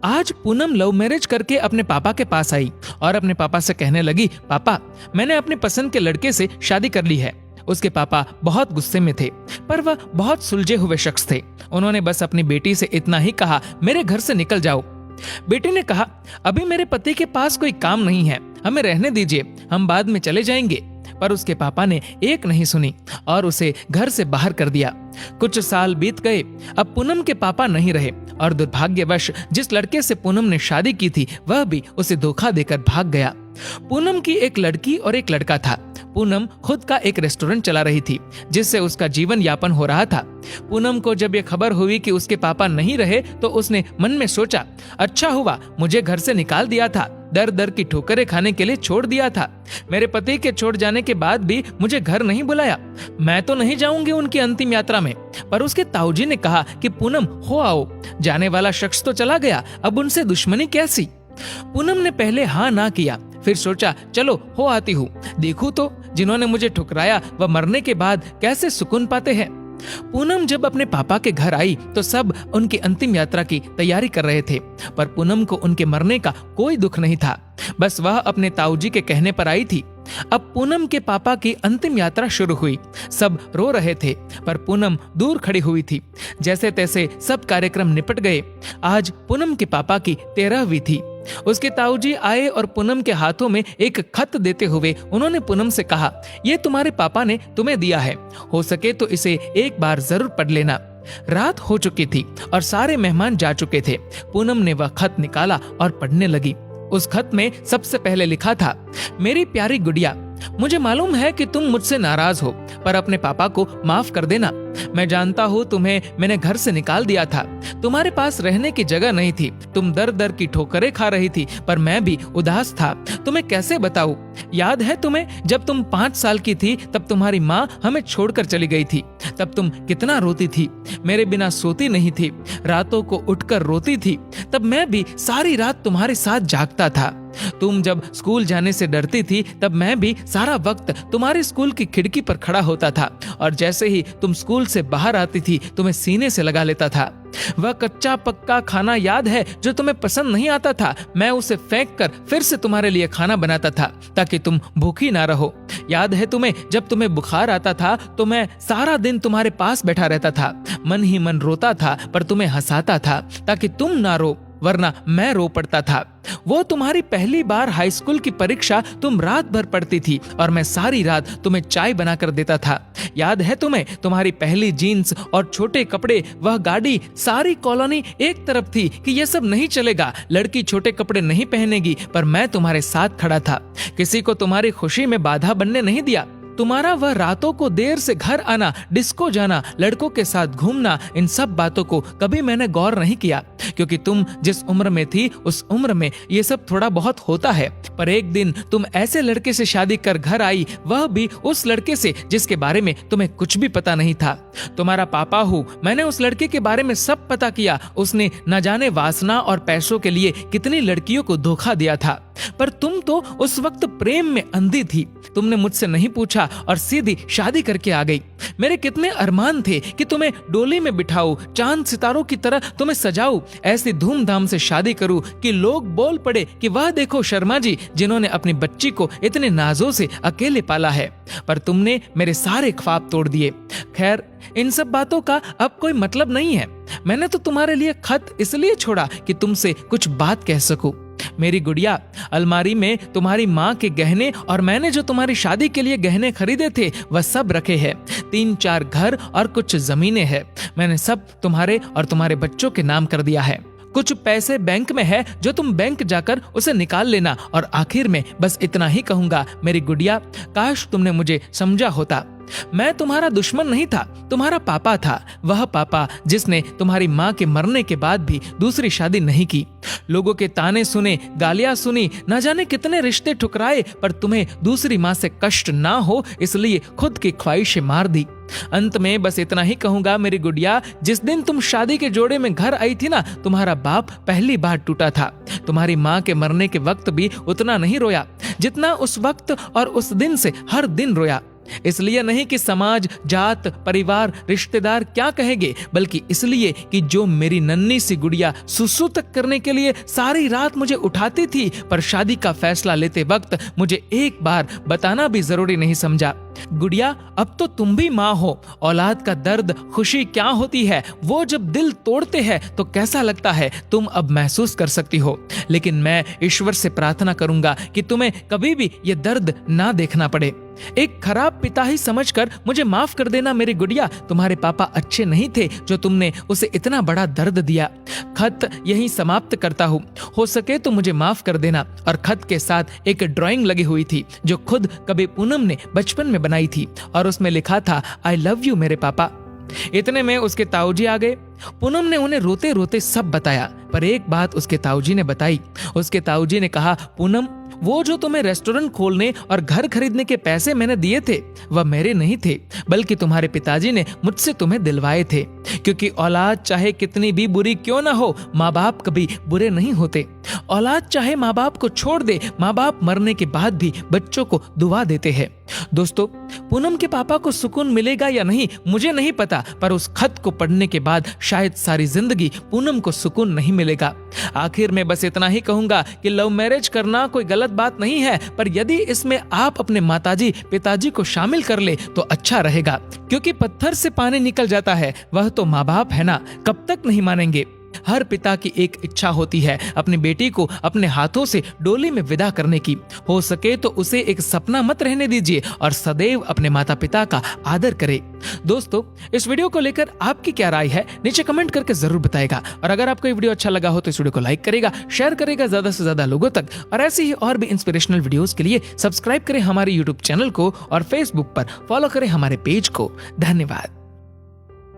आज Poonam love marriage करके अपने पापा के पास आई और अपने पापा से कहने लगी, पापा मैंने अपने पसंद के लड़के से शादी कर ली है। उसके पापा बहुत गुस्से में थे, पर वह बहुत सुलझे हुए शख्स थे। उन्होंने बस अपनी बेटी से इतना ही कहा, मेरे घर से निकल जाओ। बेटी ने कहा, अभी मेरे पति के पास कोई काम नहीं है, हमें रहने दीजिए, हम बाद में चले जाएंगे। पर उसके पापा ने एक नहीं सुनी और उसे घर से बाहर कर दिया। कुछ साल बीत गए। अब पूनम के पापा नहीं रहे और दुर्भाग्यवश जिस लड़के से पूनम ने शादी की थी वह भी उसे धोखा देकर भाग गया। पूनम की एक लड़की और एक लड़का था। पूनम खुद का एक रेस्टोरेंट चला रही थी जिससे उसका जीवन यापन हो रहा था। पूनम को जब यह खबर हुई कि उसके पापा नहीं रहे तो उसने मन में सोचा, अच्छा हुआ मुझे घर से निकाल दिया था, दर दर की ठोकरें खाने के लिए छोड़ दिया था। मेरे पति के छोड़ जाने के बाद भी मुझे घर नहीं बुलाया। मैं तो नहीं जाऊंगी उनकी अंतिम यात्रा में। पर उसके ताऊजी ने कहा कि पूनम हो आओ, जाने वाला शख्स तो चला गया, अब उनसे दुश्मनी कैसी। पूनम ने पहले हाँ ना किया, फिर सोचा चलो हो आती हूँ, देखूं तो जिन्होंने मुझे ठुकराया वह मरने के बाद कैसे सुकून पाते हैं। पूनम जब अपने पापा के घर आई तो सब उनकी अंतिम यात्रा की तैयारी कर रहे थे, पर पूनम को उनके मरने का कोई दुख नहीं था। बस वह अपने ताऊजी के कहने पर आई थी। अब पूनम के पापा की अंतिम यात्रा शुरू हुई। सब रो रहे थे पर पूनम दूर खड़ी हुई थी। जैसे तैसे सब कार्यक्रम निपट गए। आज पूनम के पापा की 13वीं थी। उसके ताऊजी आए और पूनम के हाथों में एक खत देते हुए उन्होंने पूनम से कहा, ये तुम्हारे पापा ने तुम्हें दिया है, हो सके तो इसे एक बार जरूर पढ़ लेना। रात हो चुकी थी और सारे मेहमान जा चुके थे। पूनम ने वह खत निकाला और पढ़ने लगी। उस खत में सबसे पहले लिखा था, मेरी प्यारी गुड़िया, मुझे मालूम है कि तुम मुझसे नाराज हो, पर अपने पापा को माफ कर देना। मैं जानता हूँ तुम्हें मैंने घर से निकाल दिया था, तुम्हारे पास रहने की जगह नहीं थी, तुम दर दर की ठोकरें खा रही थी, पर मैं भी उदास था। तुम्हें कैसे बताऊं? याद है तुम्हें जब तुम 5 साल की थी तब तुम्हारी माँ हमें छोड़कर चली गई थी। तब तुम कितना रोती थी, मेरे बिना सोती नहीं थी, रातों को उठकर रोती थी। तब मैं भी सारी रात तुम्हारे साथ जागता था। तुम जब स्कूल जाने से डरती थी तब मैं भी सारा वक्त तुम्हारे स्कूल की खिड़की पर खड़ा होता था और जैसे ही तुम स्कूल से बाहर आती थी तुम्हें सीने से लगा लेता था। वह कच्चा पक्का खाना याद है जो तुम्हें पसंद नहीं आता था, मैं उसे फेंक कर फिर से तुम्हारे लिए खाना बनाता था ताकि तुम भूखी ना रहो। याद है तुम्हें जब तुम्हें बुखार आता था तो मैं सारा दिन तुम्हारे पास बैठा रहता था, मन ही मन रोता था पर तुम्हें हंसाता था ताकि तुम ना रो, वरना मैं रो पड़ता था। वो तुम्हारी पहली बार हाई स्कूल की परीक्षा तुम रात भर पढ़ती थी और मैं सारी रात तुम्हें चाय बनाकर देता था। याद है तुम्हें तुम्हारी पहली जीन्स और छोटे कपड़े, वह गाड़ी, सारी कॉलोनी एक तरफ थी कि ये सब नहीं चलेगा, लड़की छोटे कपड़े नहीं पहनेगी, पर मैं तुम्हारे साथ खड़ा था, किसी को तुम्हारी खुशी में बाधा बनने नहीं दिया। तुम्हारा वह रातों को देर से घर आना, डिस्को जाना, लड़कों के साथ घूमना, इन सब बातों को कभी मैंने गौर नहीं किया क्योंकि तुम जिस उम्र में थी उस उम्र में ये सब थोड़ा बहुत होता है। पर एक दिन तुम ऐसे लड़के से शादी कर घर आई, वह भी उस लड़के से जिसके बारे में तुम्हें कुछ भी पता नहीं था। तुम्हारा पापा हूँ, मैंने उस लड़के के बारे में सब पता किया। उसने न जाने वासना और पैसों के लिए कितनी लड़कियों को धोखा दिया था, पर तुम तो उस वक्त प्रेम में अंधी थी। तुमने मुझसे नहीं पूछा और सीधी शादी करके आ गई। मेरे कितने अरमान थे कि तुम्हें डोली में बिठाऊं, चांद सितारों की तरह तुम्हें सजाऊं, ऐसी धूमधाम से शादी करूं कि लोग बोल पड़े कि वह देखो शर्मा जी जिन्होंने अपनी बच्ची को इतने नाजों से अकेले पाला है। पर तुमने मेरे सारे ख्वाब तोड़ दिए। खैर, इन सब बातों का अब कोई मतलब नहीं है। मैंने तो तुम्हारे लिए खत इसलिए छोड़ा कि तुमसे कुछ बात कह सकूं। मेरी गुड़िया, अलमारी में तुम्हारी माँ के गहने और मैंने जो तुम्हारी शादी के लिए गहने खरीदे थे वह सब रखे हैं। 3-4 घर और कुछ जमीनें हैं। मैंने सब तुम्हारे और तुम्हारे बच्चों के नाम कर दिया है। कुछ पैसे बैंक में है जो तुम बैंक जाकर उसे निकाल लेना। और आखिर में बस इतना ही कहूंगा, मेरी गुड़िया, काश तुमने मुझे समझा होता। मैं तुम्हारा दुश्मन नहीं था, तुम्हारा पापा था, वह पापा जिसने तुम्हारी माँ के मरने के बाद भी दूसरी शादी नहीं की। लोगों के ताने सुने, गालियां सुनी, न जाने कितने रिश्ते ठुकराए, पर तुम्हें दूसरी माँ से कष्ट ना हो इसलिए खुद की ख्वाहिशें मार दी। अंत में बस इतना ही कहूंगा, मेरी गुड़िया, जिस दिन तुम शादी के जोड़े में घर आई थी ना, तुम्हारा बाप पहली बार टूटा था। तुम्हारी माँ के मरने के वक्त भी उतना नहीं रोया जितना उस वक्त और उस दिन से हर दिन रोया। इसलिए नहीं कि समाज, जात, परिवार, रिश्तेदार क्या कहेंगे, बल्कि इसलिए कि जो मेरी नन्ही सी गुड़िया सुसु तक करने के लिए सारी रात मुझे उठाती थी, पर शादी का फैसला लेते वक्त मुझे एक बार बताना भी जरूरी नहीं समझा। गुड़िया, अब तो तुम भी माँ हो। औलाद का दर्द, खुशी क्या होती है, वो जब दिल तोड़ते हैं तो कैसा लगता है, तुम अब महसूस कर सकती हो। लेकिन मैं ईश्वर से प्रार्थना करूंगा कि तुम्हें कभी भी ये दर्द ना देखना पड़े। एक खराब पिता ही समझकर मुझे माफ कर देना मेरी गुड़िया। तुम्हारे पापा अच्छे नहीं थे जो तुमने उसे इतना बड़ा दर्द दिया। खत यहीं समाप्त करता हूँ, हो सके तो मुझे माफ कर देना। और खत के साथ एक ड्राइंग लगी हुई थी जो खुद कभी पूनम ने बचपन में बनाई थी, और उसमें लिखा था, आई लव यू मेरे पापा। इतने में उसके ताऊजी आ गए। पूनम ने उन्हें रोते रोते सब बताया, पर एक बात उसके ताऊजी ने बताई। उसके ताऊजी ने कहा, पूनम, वो जो तुम्हें रेस्टोरेंट खोलने और घर खरीदने के पैसे मैंने दिए थे, वह मेरे नहीं थे, बल्कि तुम्हारे पिताजी ने मुझसे तुम्हें दिलवाए थे। क्योंकि औलाद चाहे कितनी भी बुरी क्यों ना हो, माँ बाप कभी बुरे नहीं होते। औलाद चाहे माँ बाप को छोड़ दे, माँ बाप मरने के बाद भी बच्चों को दुआ देते हैं। दोस्तों, पूनम के पापा को सुकून मिलेगा या नहीं मुझे नहीं पता, पर उस खत को पढ़ने के बाद शायद सारी जिंदगी पूनम को सुकून नहीं मिलेगा। आखिर में बस इतना ही कहूंगा कि लव मैरिज करना कोई गलत बात नहीं है, पर यदि इसमें आप अपने माताजी, पिताजी को शामिल कर ले तो अच्छा रहेगा। क्योंकि पत्थर से पानी निकल जाता है, वह तो माँ बाप है ना, कब तक नहीं मानेंगे। हर पिता की एक इच्छा होती है अपनी बेटी को अपने हाथों से डोली में विदा करने की। हो सके तो उसे एक सपना मत रहने दीजिए और सदैव अपने माता पिता का आदर करे। दोस्तों, इस वीडियो को लेकर आपकी क्या राय है नीचे कमेंट करके जरूर बताएगा। और अगर आपको ये वीडियो अच्छा लगा हो तो इस वीडियो को लाइक करेगा, शेयर करेगा ज्यादा से ज्यादा लोगों तक। और ऐसे ही और भी इंस्पिरेशनल वीडियोस के लिए सब्सक्राइब करें हमारे यूट्यूब चैनल को और फेसबुक पर फॉलो करें हमारे पेज को। धन्यवाद।